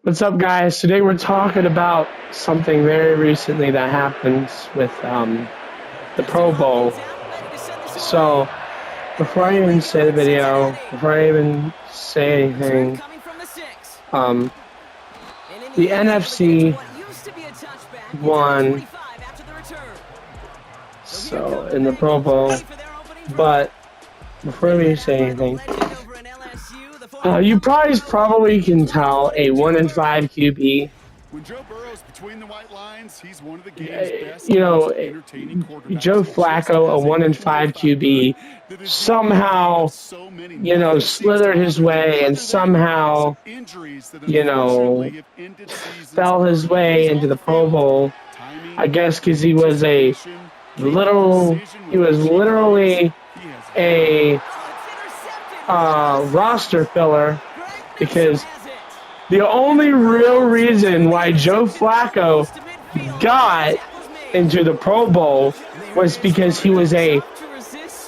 What's up, guys? Today we're talking about something very recently that happened with the Pro Bowl. So, before I even say the video, before I even say anything, um, the NFC won in the Pro Bowl, but before we say anything, you probably can tell a 1-5 QB. When Joe Burrow's between the white lines, he's one of the game's best, entertaining quarterbacks. Joe Flacco, a 1-5 QB, somehow, slithered his way and somehow, fell his way into the Pro Bowl. I guess because he was literally a roster filler, because the only real reason why Joe Flacco got into the Pro Bowl was because he was a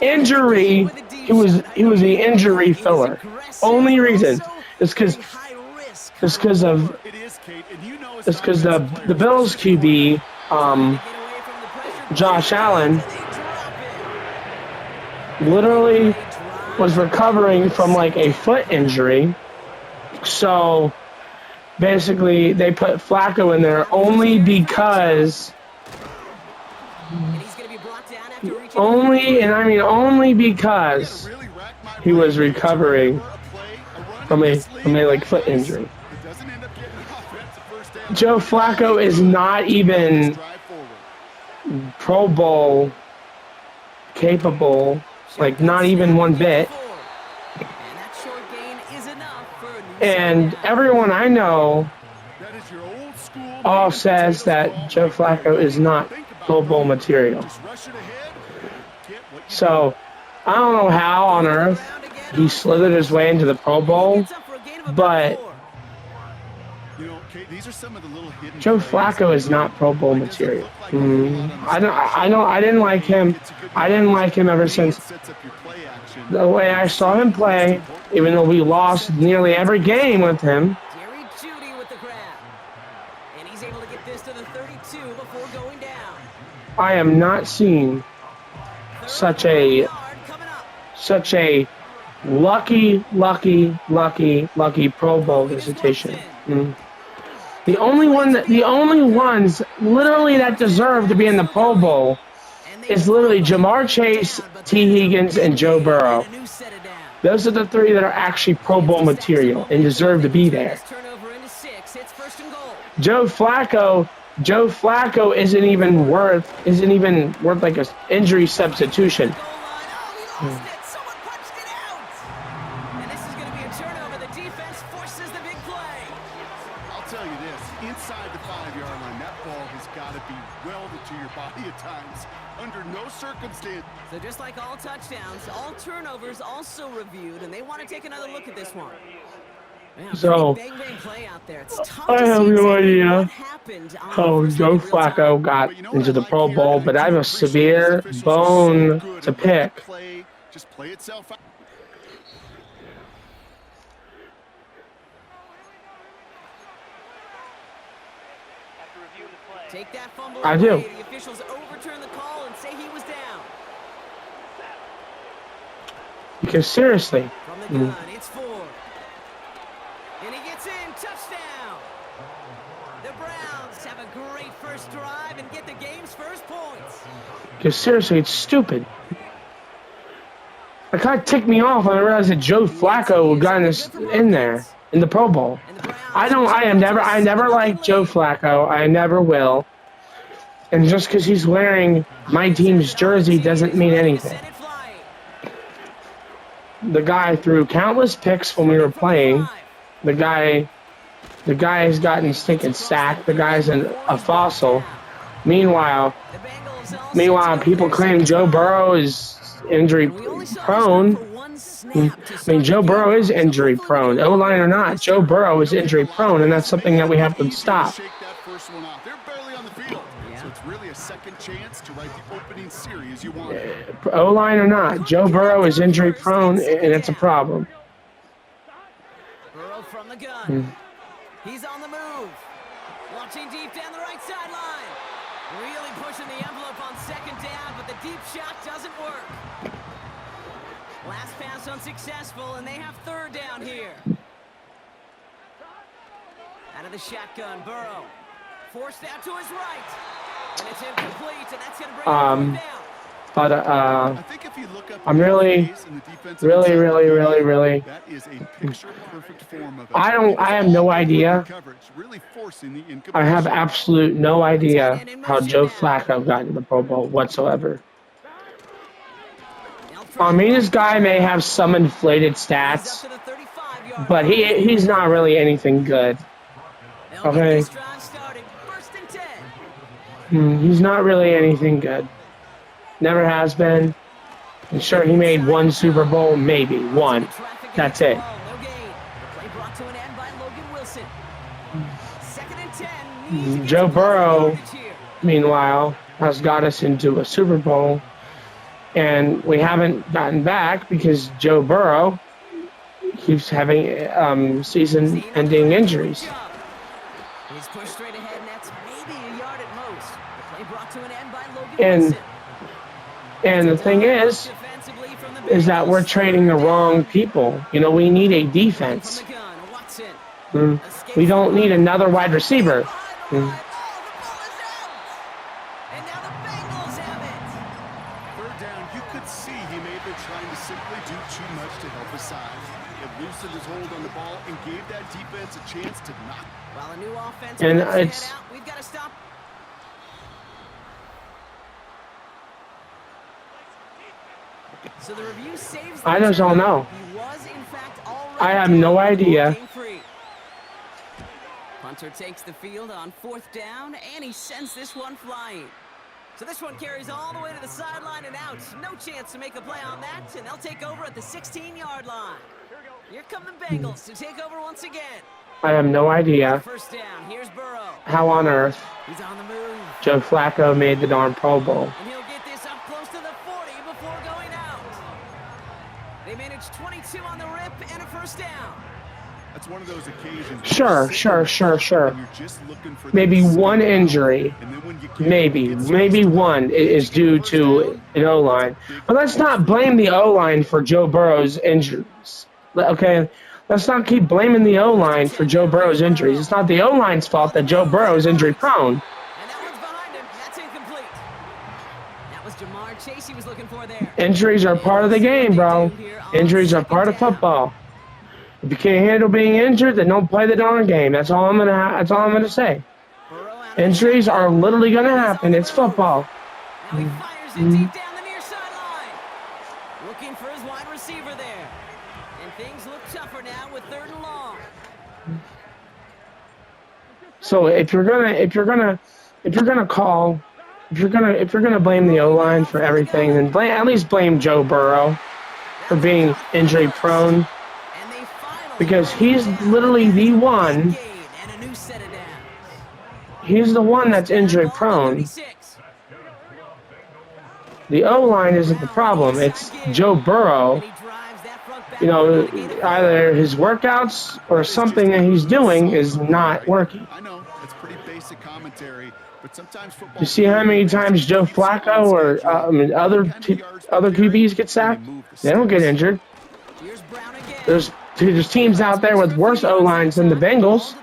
injury. He was the injury filler. Only reason is because the Bills QB, Josh Allen, literally was recovering from like a foot injury. So basically, they put Flacco in there only because he was recovering from a foot injury. Joe Flacco is not even Pro Bowl capable, not even one bit. And everyone I know all says that Joe Flacco is not Pro Bowl material. So, I don't know how on earth he slithered his way into the Pro Bowl, but Joe Flacco is not Pro Bowl material. I didn't like him. I didn't like him ever since the way I saw him play, even though we lost nearly every game with him. I am not seeing such a lucky Pro Bowl visitation. The only ones literally that deserve to be in the Pro Bowl is literally Jamar Chase, T. Higgins, and Joe Burrow. Those are the three that are actually Pro Bowl material and deserve to be there. Joe Flacco isn't even worth like an injury substitution. Tell you this, inside the 5-yard line, that ball has got to be welded to your body at times. Under no circumstance. So just like all touchdowns, all turnovers also reviewed, and they want to take another look at this one. Man, so, bang, play out there. It's tough I have no idea how Joe Flacco got into the Pro Bowl, but I have a severe bone to pick. Just play itself out. Take that fumble I do. The officials overturn the call and say he was down. Because seriously. From the gun, it's Ford. And he gets in, touchdown. The Browns have a great first drive and get the game's first points. Because seriously, it's stupid. It kind of ticked me off when I realized that Joe Flacco got in there in the Pro Bowl. I never liked Joe Flacco. I never will. And just because he's wearing my team's jersey doesn't mean anything. The guy threw countless picks when we were playing. The guy has gotten stinking sacked. The guy's a fossil. Meanwhile, people claim Joe Burrow is injury prone. I mean, Joe Burrow is injury prone. O-line or not, Joe Burrow is injury prone, and that's something that we have to stop. O-line or not, Joe Burrow is injury prone, and it's a problem. He's on the move. Launching deep down the right sideline. Really pushing the envelope on second down, but the deep shot doesn't work. Last pass unsuccessful, and they have third down here. Out of the shotgun, Burrow. Forced out to his right. And it's incomplete, and that's going to bring him down. But I think if you look up I'm really, that is a picture-perfect form of I have no idea. coverage, really forcing the I have incompletion. absolute no idea how Joe Flacco got into the Pro Bowl whatsoever. I mean, this guy may have some inflated stats, but he's not really anything good. Okay? He's not really anything good. Never has been. And sure, he made one Super Bowl, maybe one. That's it. Joe Burrow, meanwhile, has got us into a Super Bowl, and we haven't gotten back because Joe Burrow keeps having season-ending injuries. He's pushed straight ahead, and that's maybe a yard at most. The play brought to an end by Logan Wilson. And the thing is that we're trading the wrong people. You know, we need a defense. We don't need another wide receiver. And now the Bengals have it. Third down, you could see he may have been trying to simply do too much to help his side. It loosened his hold on the ball and gave that defense a chance to knock. While a new offense And it's out, we've got to stop. So the review saves I just don't know. He was, in fact, already I have no idea. Hunter takes the field on fourth down, and he sends this one flying. So this one carries all the way to the sideline and out. No chance to make a play on that, and they'll take over at the 16-yard line. Here come the Bengals to take over once again. I have no idea First down, here's Burrow. how on earth He's on the move. Joe Flacco made the darn Pro Bowl. And he'll get this up close to the 40 before going out. They managed 22 on the rip and a first down. That's one of those occasions. Sure. You're just looking for Maybe that one signal. injury, And then when you get maybe one is due to an O-line. But let's not blame the O-line for Joe Burrow's injuries. Okay? Let's not keep blaming the O-line for Joe Burrow's injuries. It's not the O-line's fault that Joe Burrow is injury prone. And that one's behind him. That's incomplete. That was Jamar Chase he was looking for there. Injuries are part of the game, bro. Injuries are part of football. If you can't handle being injured, then don't play the darn game. That's all I'm gonna say. Injuries are literally gonna happen. It's football. Now he fires it deep down the near sideline. Looking for his wide receiver there. And things look tougher now with third and long. So if you're gonna blame the O-line for everything, then at least blame Joe Burrow for being injury prone, because he's literally the one. He's the one that's injury prone. The O-line isn't the problem. It's Joe Burrow. You know, either his workouts or something that he's doing is not working. I know it's pretty basic commentary, but sometimes football. You see how many times Joe Flacco or other QBs get sacked? They don't get injured. There's teams out there with worse O-lines than the Bengals.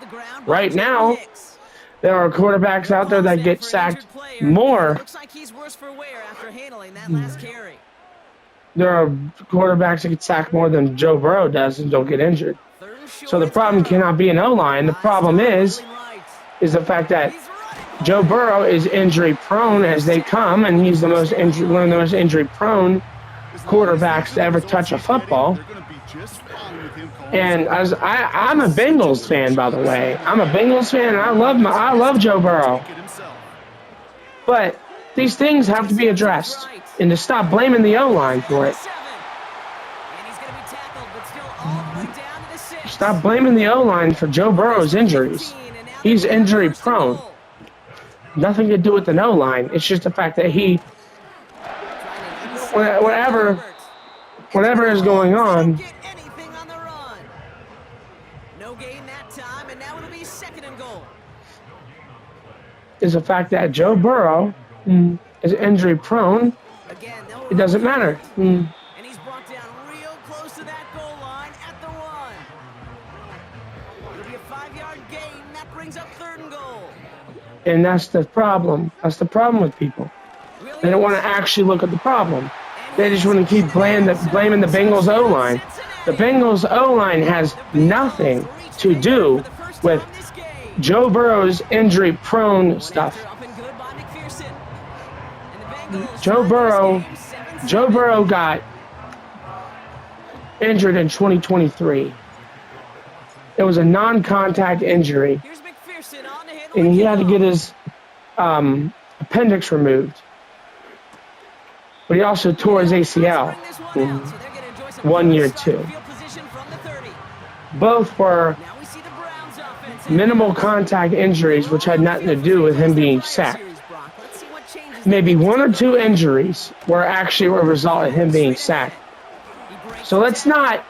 Right now, there are quarterbacks out there that get sacked more. Looks like he's worse for wear after handling that last carry. There are quarterbacks that get sacked more than Joe Burrow does and don't get injured. So the problem cannot be an O-line. The problem is the fact that Joe Burrow is injury prone as they come, and he's one of the most injury prone quarterbacks to ever touch a football. And I'm a Bengals fan, by the way. I'm a Bengals fan, and I love Joe Burrow. But these things have to be addressed, and to stop blaming the O-line for it. Stop blaming the O-line for Joe Burrow's injuries. He's injury prone. Nothing to do with the O-line. It's just the fact that whatever is going on. No gain that time, and now it'll It'll be 2nd and goal. Is the fact that Joe Burrow is injury prone. Again, It doesn't matter. and he's brought down real close to that goal line at the 1. It'll be a 5-yard gain. That brings up 3rd and goal. And that's the problem. That's the problem with people. They don't want to actually look at the problem. They just want to keep blaming the Bengals O-line. The Bengals O-line has nothing to do with Joe Burrow's injury-prone stuff. Joe Burrow got injured in 2023. It was a non-contact injury, and he had to get his appendix removed. But he also tore his ACL in 1 year too. Both were minimal contact injuries, which had nothing to do with him being sacked. Maybe 1 or 2 injuries were actually a result of him being sacked. So let's not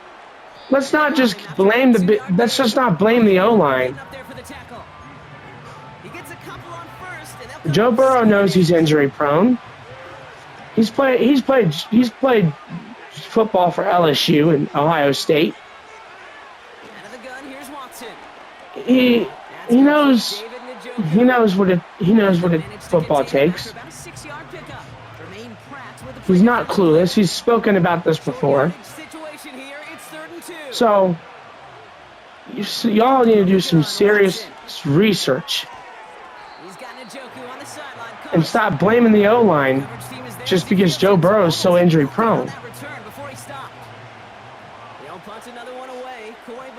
just blame the O-line. Joe Burrow knows he's injury prone. He's played football for LSU and Ohio State. He knows what football takes. He's not clueless. He's spoken about this before. So y'all need to do some serious research and stop blaming the O-line just because Joe Burrow is so injury prone.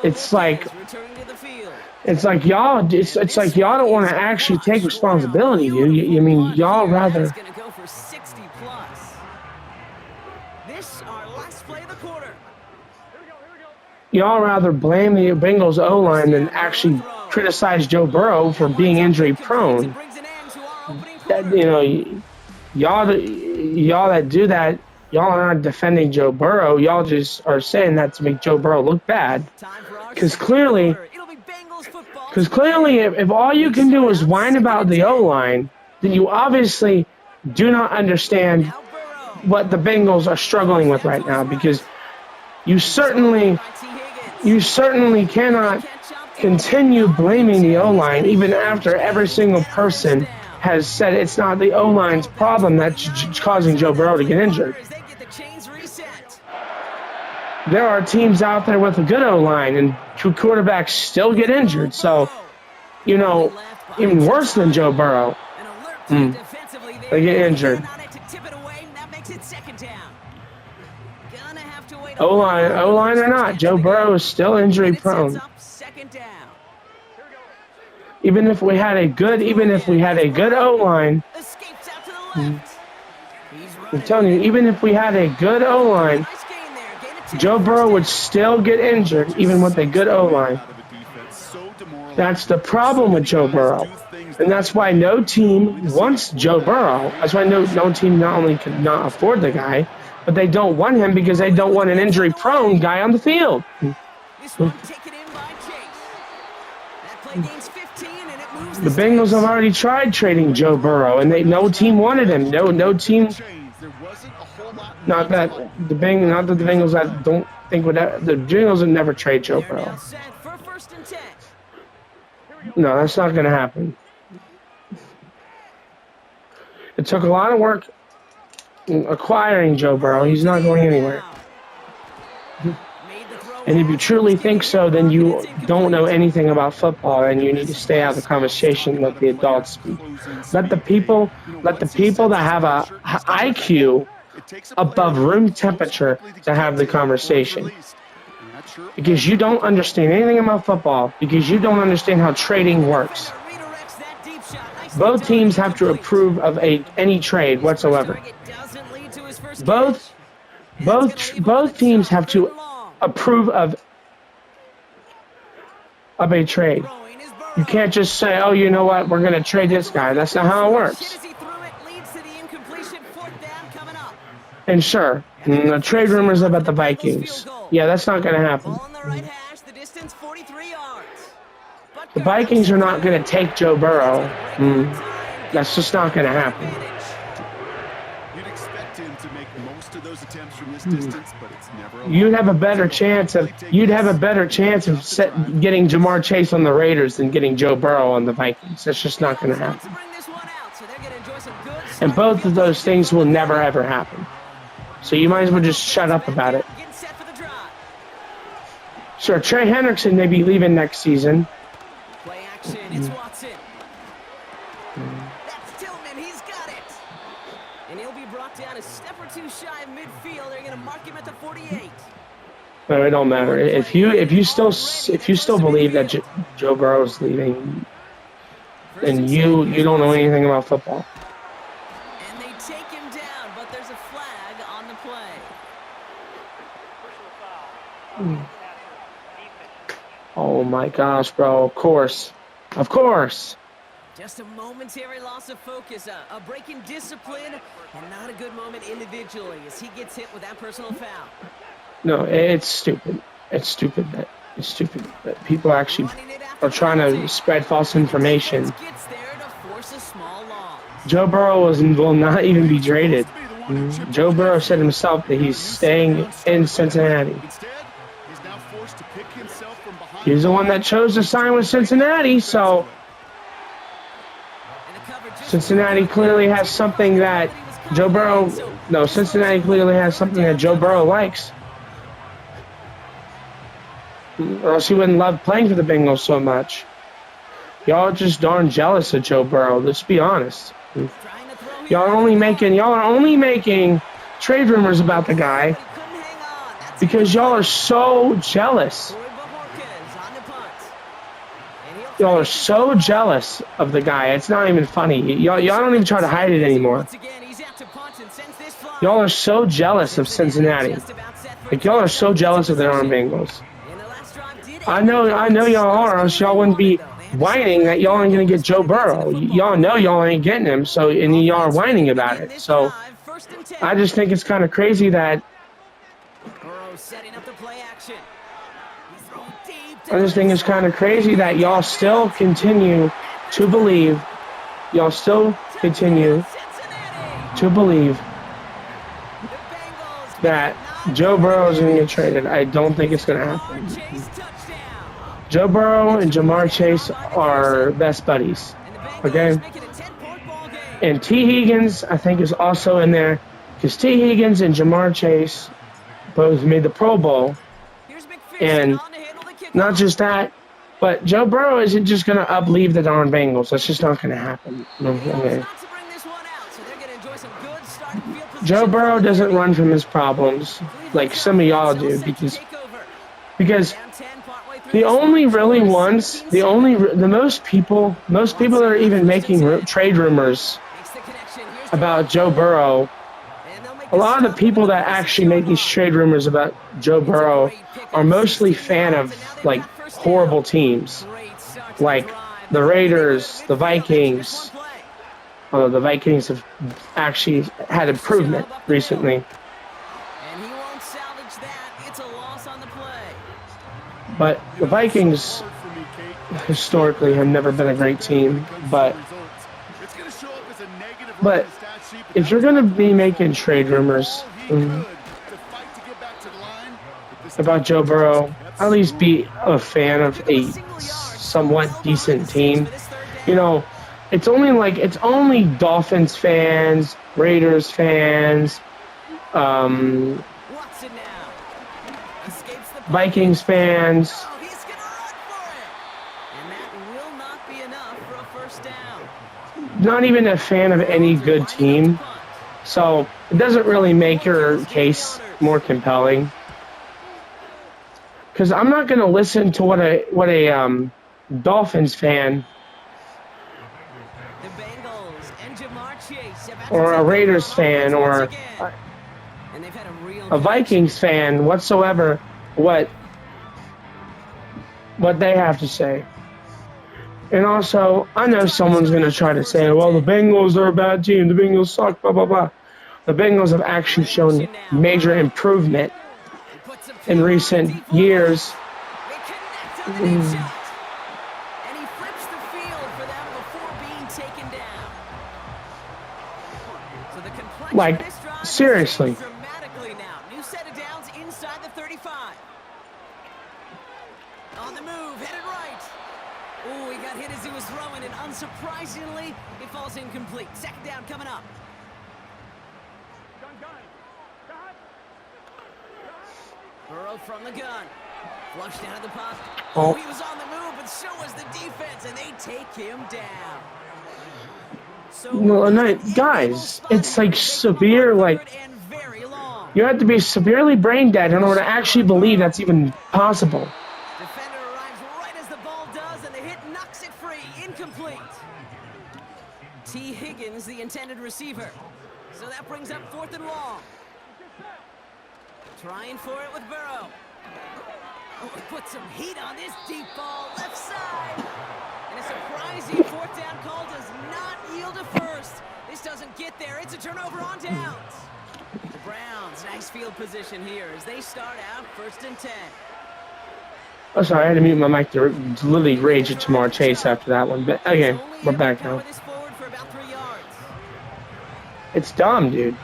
It's like y'all don't want to actually take responsibility, dude. I mean, y'all rather. Y'all rather blame the Bengals O-line than actually criticize Joe Burrow for being injury prone. Y'all that do that, y'all are not defending Joe Burrow. Y'all just are saying that to make Joe Burrow look bad. Because clearly, if all you can do is whine about the O-line, then you obviously do not understand what the Bengals are struggling with right now. Because you certainly cannot continue blaming the O-line even after every single person has said it's not the O-line's problem that's causing Joe Burrow to get injured. There are teams out there with a good O-line and 2 quarterbacks still get injured. So, even worse than Joe Burrow, they get injured. O-line or not, Joe Burrow is still injury prone. Even if we had a good O-line, I'm telling you, even if we had a good O-line, Joe Burrow would still get injured, even with a good O-line. That's the problem with Joe Burrow. And that's why no team wants Joe Burrow. That's why no team not only could not afford the guy, but they don't want him because they don't want an injury-prone guy on the field. The Bengals have already tried trading Joe Burrow, and no team wanted him. No team. Not that the Bengals that don't think would. The Bengals would never trade Joe Burrow. No, that's not going to happen. It took a lot of work acquiring Joe Burrow. He's not going anywhere. And if you truly think so, then you don't know anything about football, and you need to stay out of the conversation. Let the adults speak. Let the people that have a IQ above room temperature to have the conversation. Because you don't understand anything about football, because you don't understand how trading works. Both teams have to approve of any trade whatsoever. Both teams have to approve of a trade. You can't just say, oh, you know what, we're going to trade this guy. That's not how it works. And sure, the trade rumors about the Vikings. Yeah, that's not going to happen. The Vikings are not going to take Joe Burrow. That's just not going to happen. You'd expect him to make most of those attempts from this distance, but it's never. You'd have a better chance of getting Jamar Chase on the Raiders than getting Joe Burrow on the Vikings. That's just not going to happen. And both of those things will never ever happen. So you might as well just shut up about it. Sure, Trey Hendrickson may be leaving next season. Play action, it's Watson. That's Tillman, he's got it. And he'll be brought down a step or two shy of midfield. They're going to mark him at the 48. No, it don't matter. If you still believe that Joe Burrow's leaving, then you don't know anything about football. And they take him down, but there's a flag on the play. Oh my gosh, bro! Of course. Just a momentary loss of focus, a break in discipline, and not a good moment individually as he gets hit with that personal foul. No, it's stupid. It's stupid that people actually are trying to spread false information. Joe Burrow will not even be traded. Joe Burrow said himself that he's staying in Cincinnati. He's the one that chose to sign with Cincinnati, so Cincinnati clearly has something that Joe Burrow likes. Or else he wouldn't love playing for the Bengals so much. Y'all are just darn jealous of Joe Burrow, let's be honest. Y'all are only making trade rumors about the guy because y'all are so jealous. Y'all are so jealous of the guy. It's not even funny. Y'all don't even try to hide it anymore. Y'all are so jealous of Cincinnati. Like, y'all are so jealous of the darn Bengals. I know y'all are, or else y'all wouldn't be whining that y'all ain't going to get Joe Burrow. Y'all know y'all ain't getting him, and y'all are whining about it. So I just think it's kind of crazy that y'all still continue to believe that Joe Burrow is going to get traded. I don't think it's going to happen. Joe Burrow and Jamar Chase are best buddies, okay? And T. Higgins, I think, is also in there because T. Higgins and Jamar Chase both made the Pro Bowl. And not just that, but Joe Burrow isn't just going to upleave the darn Bengals. That's just not going to happen. Okay. Joe Burrow doesn't run from his problems like some of y'all do because the only really ones, most people that are even making trade rumors about Joe Burrow, a lot of the people that actually make these trade rumors about Joe Burrow are mostly fan of like horrible teams, like the Raiders, the Vikings. Although the Vikings have actually had improvement recently. But the Vikings historically have never been a great team. But if you're going to be making trade rumors about Joe Burrow, at least be a fan of a somewhat decent team. You know, it's only Dolphins fans, Raiders fans, Vikings fans. Not even a fan of any good team. So it doesn't really make your case more compelling. Because I'm not going to listen to what a Dolphins fan or a Raiders fan or a Vikings fan whatsoever what they have to say. And also, I know someone's going to try to say, well, the Bengals are a bad team, the Bengals suck, blah, blah, blah. The Bengals have actually shown major improvement in recent years. taken down. So the complexion Like, of this drive has seriously. changed dramatically now. New set of downs inside the 35. On the move, headed right. Oh, he got hit as he was throwing, and unsurprisingly, it falls incomplete. Second down coming up. Burrow from the gun. Flushed out of the pocket. Oh. He was on the move, but so was the defense, and they take him down. So, Well, guys, it's like severe, like, and very long. you have to be severely brain dead in order to actually believe that's even possible. Defender arrives right as the ball does, and the hit knocks it free. Incomplete. T. Higgins, the intended receiver. So that brings up 4th and long. Trying for it with Burrow. Oh, he put some heat on this deep ball, left side. And a surprising 4th down call does not yield a first. This doesn't get there. It's a turnover on downs. The Browns, nice field position here as they start out 1st and 10. Oh, sorry, I had to mute my mic to literally rage at Jamar Chase after that one. But again, we're back now. This forward for about 3 yards. It's dumb, dude.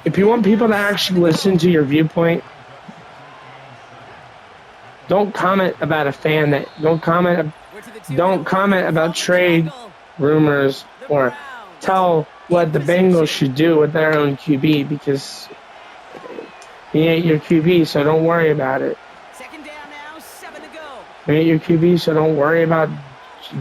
If you want people to actually listen to your viewpoint, don't comment about a fan that don't comment about trade rumors or tell what the Bengals should do with their own QB, because he ain't your QB, so don't worry about it. Second down now, 7 to go. He ain't your QB, so don't worry about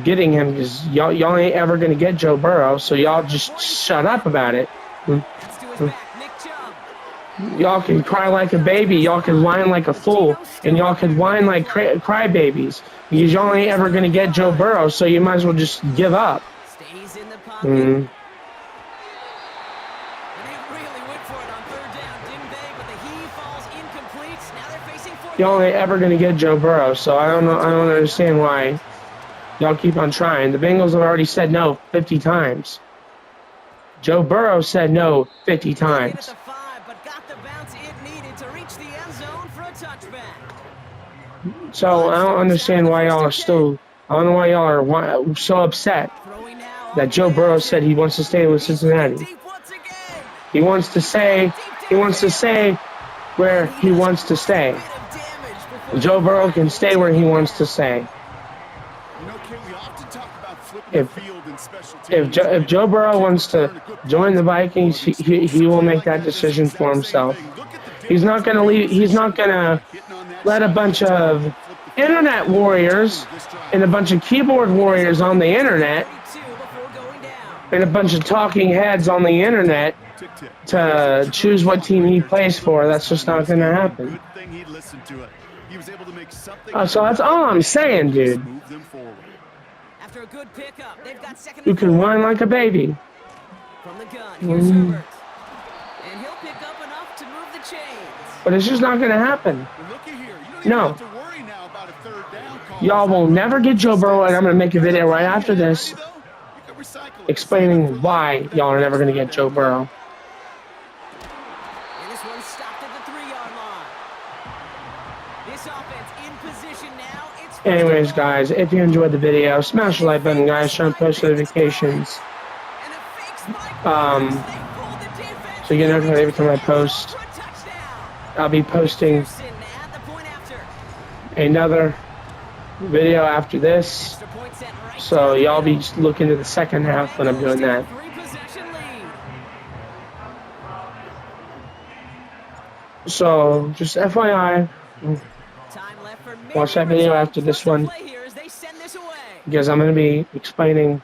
getting him, because y'all ain't ever gonna get Joe Burrow, so y'all just shut up about it. That's to his back, Nick Chubb. Y'all can cry like a baby, y'all can whine like a fool, and y'all can whine like crybabies, because y'all ain't ever gonna get Joe Burrow, so you might as well just give up. Stays in the pocket. And they really went for it on 3rd down, didn't they? But the heave falls incomplete. Now they're facing 4th. Y'all ain't ever gonna get Joe Burrow, so I don't understand why y'all keep on trying. The Bengals have already said no 50 times. Joe Burrow said no 50 Hit times. at the 5, but got the bounce it needed to reach the end zone for a touchback. So I don't understand why y'all are still. I don't know why y'all are so upset Throwing now that Joe Burrow said he wants to stay with Cincinnati. deep once again. He wants to say where he wants to stay. Bit of damage before Joe Burrow can stay where he wants to stay. You know, Ken, we often talk about flipping If the field in special teams. if Joe Burrow wants to join the Vikings, he will make that decision for himself. He's not gonna leave. He's not gonna let a bunch of internet warriors and a bunch of keyboard warriors on the internet 32 before going down. and a bunch of talking heads on the internet to choose what team he plays for. That's just not gonna happen. Good thing he listened to it. He was able to make something. So that's all I'm saying, dude. Move them forward. After a good pickup, they've got 2nd You and can 4 whine like a baby. from the gun. Here's Herbert. And he'll pick up enough to move the chains. But it's just not gonna happen. But looky here. You don't No. even have to worry now about a 3rd down call. Y'all will never get Joe Burrow, and I'm gonna make a video right after this You can recycle it. explaining why y'all are never gonna get Joe Burrow. And this one stopped at the 3-yard line. This offense in position now. It's Anyways, guys, if you enjoyed the video, smash the like button, guys. Turn on post notifications. And a fake spike. Um, They pulled the defense. So you get notified every time I post. For a touchdown. I'll be posting Pearson at the point after. another video after this. Extra point sent right So down y'all the be middle. just looking to the second half when I'm doing that. 3-possession lead. So just FYI, Time left for watch that video after this one, play here as they send this away. because I'm going to be explaining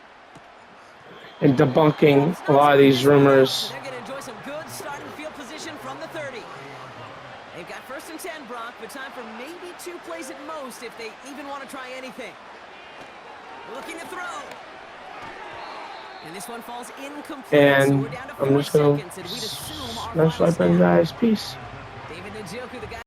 and debunking a lot of these rumors. They're going to enjoy some good starting field position from the 30. They've got 1st and 10, Brock, but time for maybe 2 plays at most if they even want to try anything. Looking to throw. And this one falls incomplete. And so we're down to I'm 4 just going seconds, and we'd assume our to smash the like button, final guys. Peace. snap. David Njoku, the guy